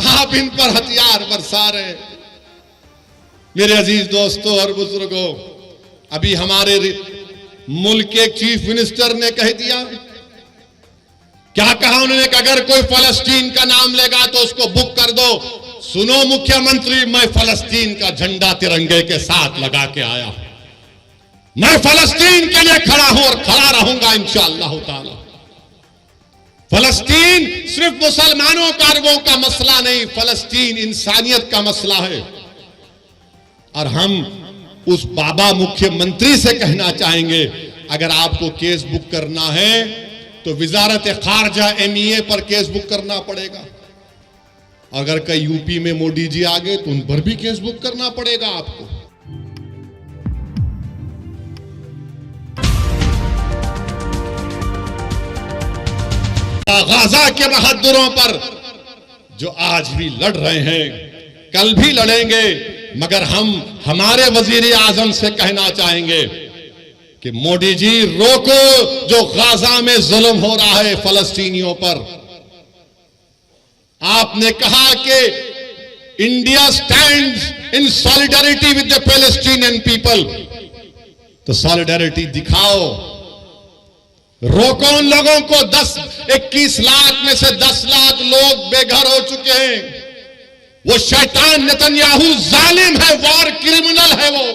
آپ ان پر ہتھیار برسا رہے ہیں۔ میرے عزیز دوستوں اور بزرگوں، ابھی ہمارے ملک کے چیف منسٹر نے کہہ دیا، کیا کہا انہوں نے کہ اگر کوئی فلسطین کا نام لے گا تو اس کو بک کر دو۔ سنو مکھیہ منتری، میں فلسطین کا جھنڈا ترنگے کے ساتھ لگا کے آیا، میں فلسطین کے لیے کھڑا ہوں اور کھڑا رہوں گا انشاءاللہ تعالی۔ فلسطین صرف مسلمانوں کا عربوں کا مسئلہ نہیں، فلسطین انسانیت کا مسئلہ ہے۔ اور ہم اس بابا مکھیہ منتری سے کہنا چاہیں گے، اگر آپ کو کیس بک کرنا ہے تو وزارت خارجہ MEA پر کیس بک کرنا پڑے گا۔ اگر کئی UP میں مودی جی آگے تو ان پر بھی کیس بک کرنا پڑے گا آپ کو۔ غزہ کے بہادروں پر جو آج بھی لڑ رہے ہیں، کل بھی لڑیں گے، مگر ہم ہمارے وزیر اعظم سے کہنا چاہیں گے کہ مودی جی روکو جو غزہ میں ظلم ہو رہا ہے فلسطینیوں پر۔ آپ نے کہا کہ India stands in solidarity with the Palestinian people, تو سالیڈیرٹی دکھاؤ، روکو ان لوگوں کو۔ 21 لاکھ میں سے 10 لاکھ لوگ بے گھر ہو چکے ہیں۔ وہ شیطان نتنیاہو ظالم ہے، وار کرمنل ہے، وہ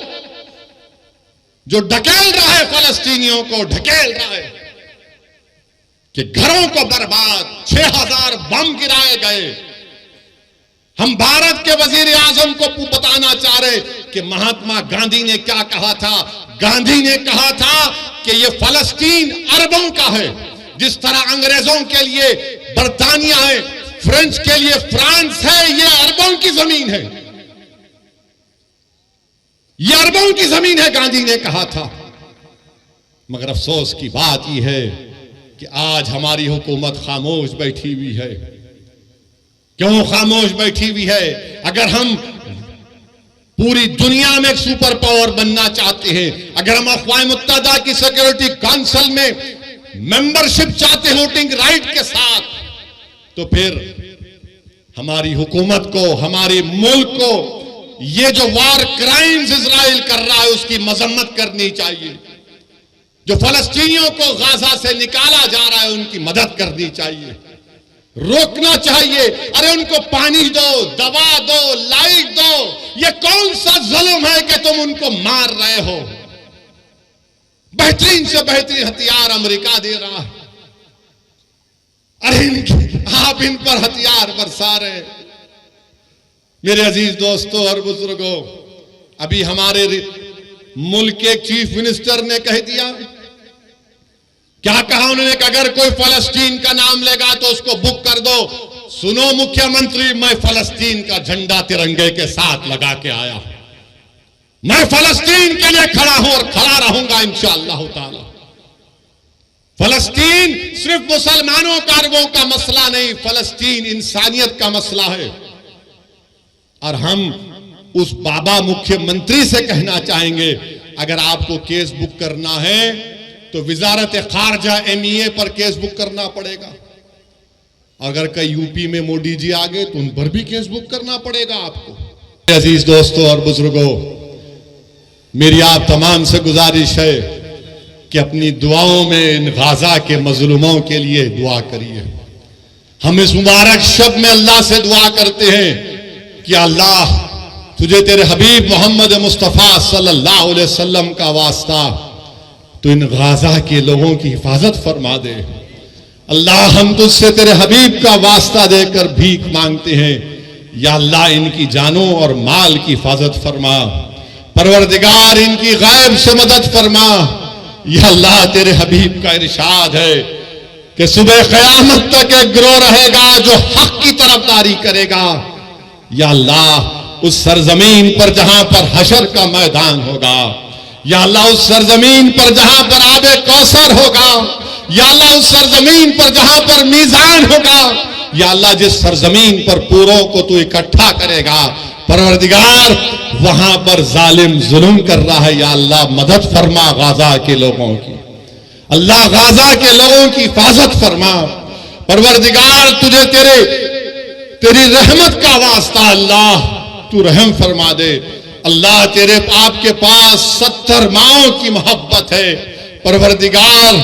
جو ڈھکیل رہا ہے فلسطینیوں کو، ڈھکیل رہا ہے کہ گھروں کو برباد، 6000 بم گرائے گئے۔ ہم بھارت کے وزیر اعظم کو بتانا چاہ رہے کہ مہاتما گاندھی نے کیا کہا تھا۔ گاندھی نے کہا تھا کہ یہ فلسطین عربوں کا ہے، جس طرح انگریزوں کے لیے برطانیہ ہے، فرینچ کے لیے فرانس ہے، یہ عربوں کی زمین ہے، یہ عربوں کی زمین ہے، گاندھی نے کہا تھا۔ مگر افسوس کی بات یہ ہے کہ آج ہماری حکومت خاموش بیٹھی ہوئی ہے۔ کیوں خاموش بیٹھی ہوئی ہے؟ اگر ہم پوری دنیا میں ایک سپر پاور بننا چاہتے ہیں، اگر ہم اقوام متحدہ کی سیکورٹی کونسل میں ممبرشپ چاہتے ہیں ووٹنگ رائٹ کے ساتھ، تو پھر ہماری حکومت کو، ہمارے ملک کو یہ جو وار کرائمز اسرائیل کر رہا ہے اس کی مذمت کرنی چاہیے۔ جو فلسطینیوں کو غزہ سے نکالا جا رہا ہے ان کی مدد کرنی چاہیے، روکنا چاہیے۔ ارے ان کو پانی دو، دوا دو، لائٹ دو۔ یہ کون سا ظلم ہے کہ تم ان کو مار رہے ہو؟ بہترین سے بہترین ہتھیار امریکہ دے رہا ہے، ارے آپ ان پر ہتھیار برسا رہے ہیں۔ میرے عزیز دوستوں اور بزرگوں، ابھی ہمارے ملک کے چیف منسٹر نے کہہ دیا، کیا کہا انہوں نے کہ اگر کوئی فلسطین کا نام لے گا تو اس کو بک کر دو۔ سنو مکھیہ منتری، میں فلسطین کا جھنڈا ترنگے کے ساتھ لگا کے آیا، میں فلسطین کے لیے کھڑا ہوں اور کھڑا رہوں گا انشاءاللہ تعالی۔ فلسطین صرف مسلمانوں کا عربوں کا مسئلہ نہیں، فلسطین انسانیت کا مسئلہ ہے۔ اور ہم اس بابا مکھیہ منتری سے کہنا چاہیں گے، اگر آپ کو کیس بک کرنا ہے تو وزارت خارجہ MEA پر کیس بک کرنا پڑے گا۔ اگر کئی UP میں مودی جی آگے تو ان پر بھی کیس بک کرنا پڑے گا آپ کو۔ عزیز دوستوں اور بزرگوں، میری آپ تمام سے گزارش ہے کہ اپنی دعاؤں میں ان غزہ کے مظلوموں کے لیے دعا کریے۔ ہم اس مبارک شب میں اللہ سے دعا کرتے ہیں کہ اللہ تجھے تیرے حبیب محمد مصطفیٰ صلی اللہ علیہ وسلم کا واسطہ تو ان غزہ کے لوگوں کی حفاظت فرما دے۔ اللہ ہم تجھ سے تیرے حبیب کا واسطہ دے کر بھیک مانگتے ہیں، یا اللہ ان کی جانوں اور مال کی حفاظت فرما، پروردگار ان کی غیب سے مدد فرما۔ یا اللہ تیرے حبیب کا ارشاد ہے کہ صبح قیامت تک ایک گروہ رہے گا جو حق کی طرفداری کرے گا۔ یا اللہ اس سرزمین پر جہاں پر حشر کا میدان ہوگا، یا اللہ اس سرزمین پر جہاں پر آب کوثر ہوگا، یا اللہ اس سرزمین پر جہاں پر میزان ہوگا، یا اللہ جس سرزمین پر پوروں کو تو اکٹھا کرے گا، پروردگار وہاں پر ظالم ظلم کر رہا ہے، یا اللہ مدد فرما غزہ کے لوگوں کی، اللہ غزہ کے لوگوں کی حفاظت فرما۔ پروردگار تجھے تیری رحمت کا واسطہ اللہ تو رحم فرما دے۔ اللہ تیرے آپ کے پاس 70 ماؤں کی محبت ہے پروردگار،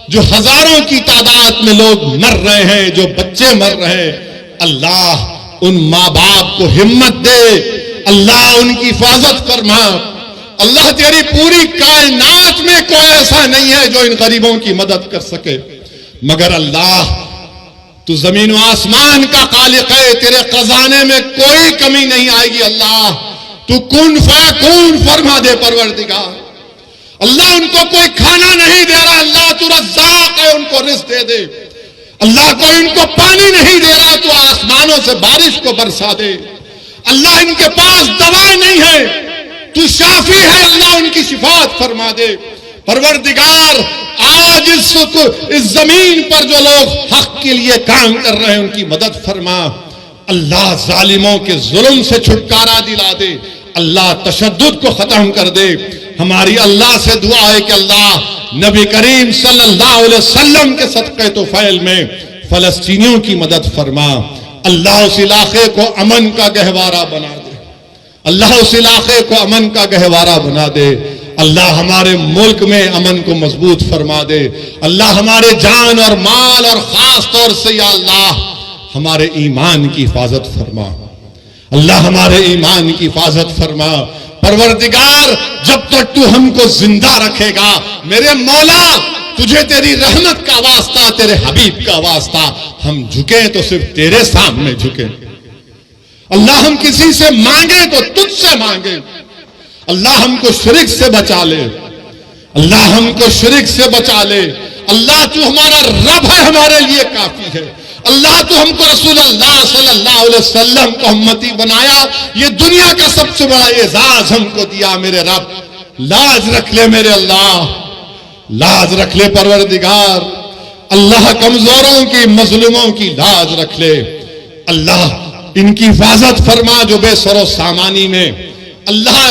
جو ہزاروں کی تعداد میں لوگ مر رہے ہیں، جو بچے مر رہے ہیں، اللہ ان ماں باپ کو ہمت دے، اللہ ان کی حفاظت فرما۔ اللہ تیری پوری کائنات میں کوئی ایسا نہیں ہے جو ان غریبوں کی مدد کر سکے، مگر اللہ تو زمین و آسمان کا خالق ہے، تیرے خزانے میں کوئی کمی نہیں آئے گی۔ اللہ تو کن فیکون فرما دے پروردگار۔ اللہ ان کو کوئی کھانا نہیں دے رہا، اللہ تو رزاق ہے، ان کو رزق دے دے۔ اللہ کوئی ان کو پانی نہیں دے رہا، تو آسمانوں سے بارش کو برسا دے۔ اللہ ان کے پاس دوا نہیں ہے، تو شافی ہے، اللہ ان کی شفاعت فرما دے۔ پروردگار آج اس زمین پر جو لوگ حق کے لیے کام کر رہے ہیں ان کی مدد فرما۔ اللہ ظالموں کے ظلم سے چھٹکارا دلا دے، اللہ تشدد کو ختم کر دے۔ ہماری اللہ سے دعا ہے کہ اللہ نبی کریم صلی اللہ علیہ وسلم کے صدقے طفیل میں فلسطینیوں کی مدد فرما۔ اللہ اس علاقے کو امن کا گہوارہ بنا دے، اللہ اس علاقے کو امن کا گہوارہ بنا دے۔ اللہ ہمارے ملک میں امن کو مضبوط فرما دے۔ اللہ ہمارے جان اور مال اور خاص طور سے یا اللہ ہمارے ایمان کی حفاظت فرما، اللہ ہمارے ایمان کی حفاظت فرما۔ پروردگار جب تک تو ہم کو زندہ رکھے گا میرے مولا، تجھے تیری رحمت کا واسطہ، تیرے حبیب کا واسطہ، ہم جھکیں تو صرف تیرے سامنے جھکیں۔ اللہ ہم کسی سے مانگیں تو تجھ سے مانگیں۔ اللہ ہم کو شرک سے بچا لے، اللہ ہم کو شرک سے بچا لے۔ اللہ تو ہمارا رب ہے، ہمارے لیے کافی ہے۔ اللہ تو ہم کو رسول اللہ صلی اللہ علیہ وسلم کو امتی بنایا، یہ دنیا کا سب سے بڑا اعزاز ہم کو دیا۔ میرے رب لاز رکھ لے، میرے اللہ لاز رکھ لے پروردگار۔ اللہ کمزوروں کی، مظلوموں کی لاز رکھ لے۔ اللہ ان کی حفاظت فرما جو بے سر و سامانی میں اللہ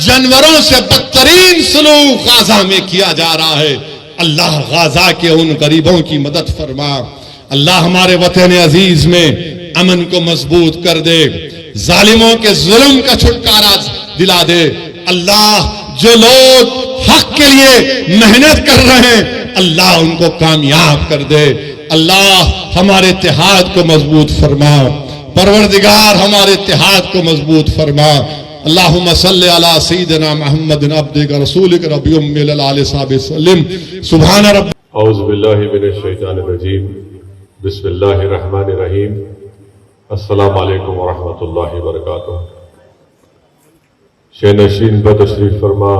جانوروں سے بدترین سلوک غزہ میں کیا جا رہا ہے، اللہ غزہ کے ان غریبوں کی مدد فرما۔ اللہ ہمارے وطن عزیز میں امن کو مضبوط کر دے، ظالموں کے ظلم کا چھٹکارا دلا دے۔ اللہ جو لوگ حق کے لیے محنت کر رہے ہیں اللہ ان کو کامیاب کر دے۔ اللہ ہمارے اتحاد کو مضبوط فرما، پروردگار ہمارے اتحاد کو مضبوط فرما۔ اللہم صلی علی سیدنا محمد عبدک رسولک ربی امی العلی صحابہ وسلم۔ سبحان رب۔ اعوذ باللہ من الشیطان الرجیم، بسم اللہ الرحمن الرحیم۔ السلام علیکم ورحمۃ اللہ وبرکاتہ۔ شینشین پر تشریف فرما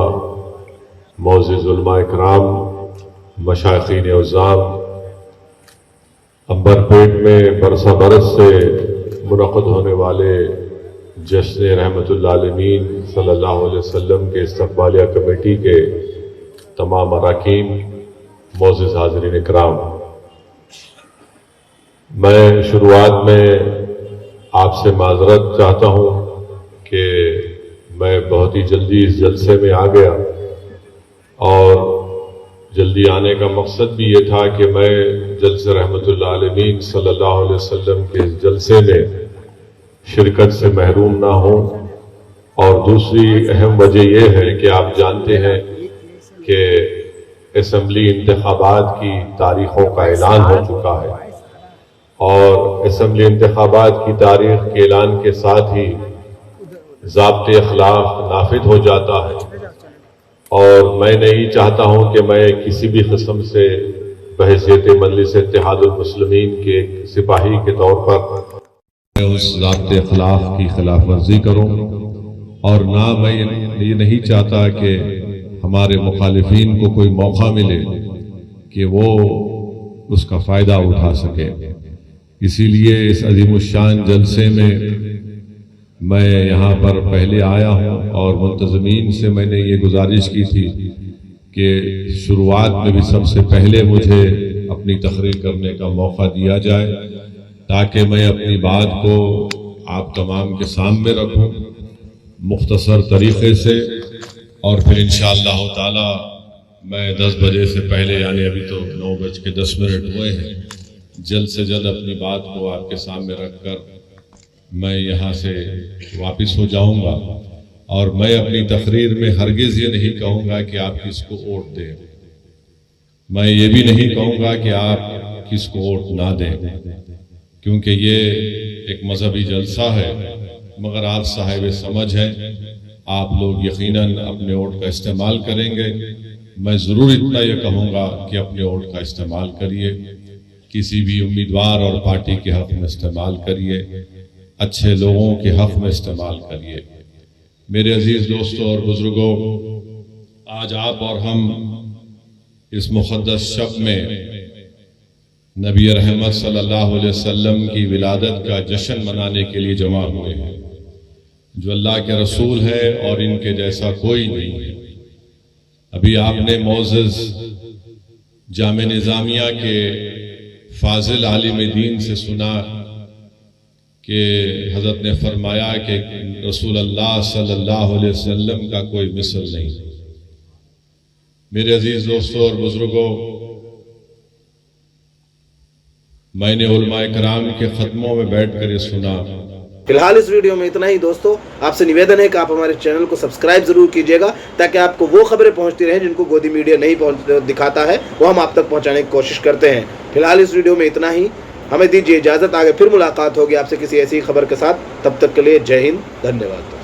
معزز علماء کرام، مشائخین عظام، عنبر پیٹ میں برسہ برس سے منعقد ہونے والے جشن رحمت اللہ عالمین صلی اللہ علیہ وسلم کے استقبالیہ کمیٹی کے تمام اراکین، معزز حاضرین اکرام، میں شروعات میں آپ سے معذرت چاہتا ہوں کہ میں بہت ہی جلدی اس جلسے میں آ گیا، اور جلدی آنے کا مقصد بھی یہ تھا کہ میں جلسہ رحمت اللہ عالمین صلی اللہ علیہ وسلم کے اس جلسے میں شرکت سے محروم نہ ہوں۔ اور دوسری اہم وجہ یہ ہے کہ آپ جانتے ہیں کہ اسمبلی انتخابات کی تاریخوں کا اعلان ہو چکا ہے، اور اسمبلی انتخابات کی تاریخ کے اعلان کے ساتھ ہی ضابط اخلاق نافذ ہو جاتا ہے، اور میں نہیں چاہتا ہوں کہ میں کسی بھی قسم سے بحیثیت مجلس اتحاد المسلمین کے ایک سپاہی کے طور پر اس ضابط اخلاق کی خلاف ورزی کروں، اور نہ میں یہ نہیں چاہتا کہ ہمارے مخالفین کو کوئی موقع ملے کہ وہ اس کا فائدہ اٹھا سکے۔ اسی لیے اس عظیم الشان جلسے میں یہاں پر پہلے آیا ہوں، اور منتظمین سے میں نے یہ گزارش کی تھی کہ شروعات میں بھی سب سے پہلے مجھے اپنی تقریر کرنے کا موقع دیا جائے، تاکہ میں اپنی بات کو آپ تمام کے سامنے رکھوں مختصر طریقے سے، اور پھر انشاءاللہ تعالی میں 10 بجے سے پہلے، یعنی ابھی تو 9:10 ہوئے ہیں، جلد سے جلد اپنی بات کو آپ کے سامنے رکھ کر میں یہاں سے واپس ہو جاؤں گا، اور میں اپنی تقریر میں ہرگز یہ نہیں کہوں گا کہ آپ کس کو ووٹ دیں، میں یہ بھی نہیں کہوں گا کہ آپ کس کو ووٹ نہ دیں، کیونکہ یہ ایک مذہبی جلسہ ہے، مگر آپ صاحب سمجھ ہیں، آپ لوگ یقیناً اپنے ووٹ کا استعمال کریں گے۔ میں ضرور اتنا یہ کہوں گا کہ اپنے ووٹ کا استعمال کریے، کسی بھی امیدوار اور پارٹی کے حق میں استعمال کریے، اچھے لوگوں کے حق میں استعمال کریے۔ میرے عزیز دوستوں اور بزرگوں، آج آپ اور ہم اس مقدس شب میں نبی رحمت صلی اللہ علیہ وسلم کی ولادت کا جشن منانے کے لیے جمع ہوئے ہیں، جو اللہ کے رسول ہے اور ان کے جیسا کوئی نہیں ہے۔ ابھی آپ نے معزز جامع نظامیہ کے فاضل عالم دین سے سنا کہ حضرت نے فرمایا کہ رسول اللہ صلی اللہ علیہ وسلم کا کوئی مثل نہیں۔ میرے عزیز دوستوں اور بزرگوں، میں نے علماء کرام کے خطموں میں بیٹھ کر یہ سنا۔ فی الحال اس ویڈیو میں اتنا ہی دوستو، آپ سے نویدن ہے کہ آپ ہمارے چینل کو سبسکرائب ضرور کیجئے گا، تاکہ آپ کو وہ خبریں پہنچتی رہیں جن کو گودی میڈیا نہیں دکھاتا ہے، وہ ہم آپ تک پہنچانے کی کوشش کرتے ہیں۔ فی الحال اس ویڈیو میں اتنا ہی، ہمیں دیجیے اجازت، آگے پھر ملاقات ہوگی آپ سے کسی ایسی خبر کے ساتھ۔ تب تک کے لیے جے ہند، دھنیہ واد۔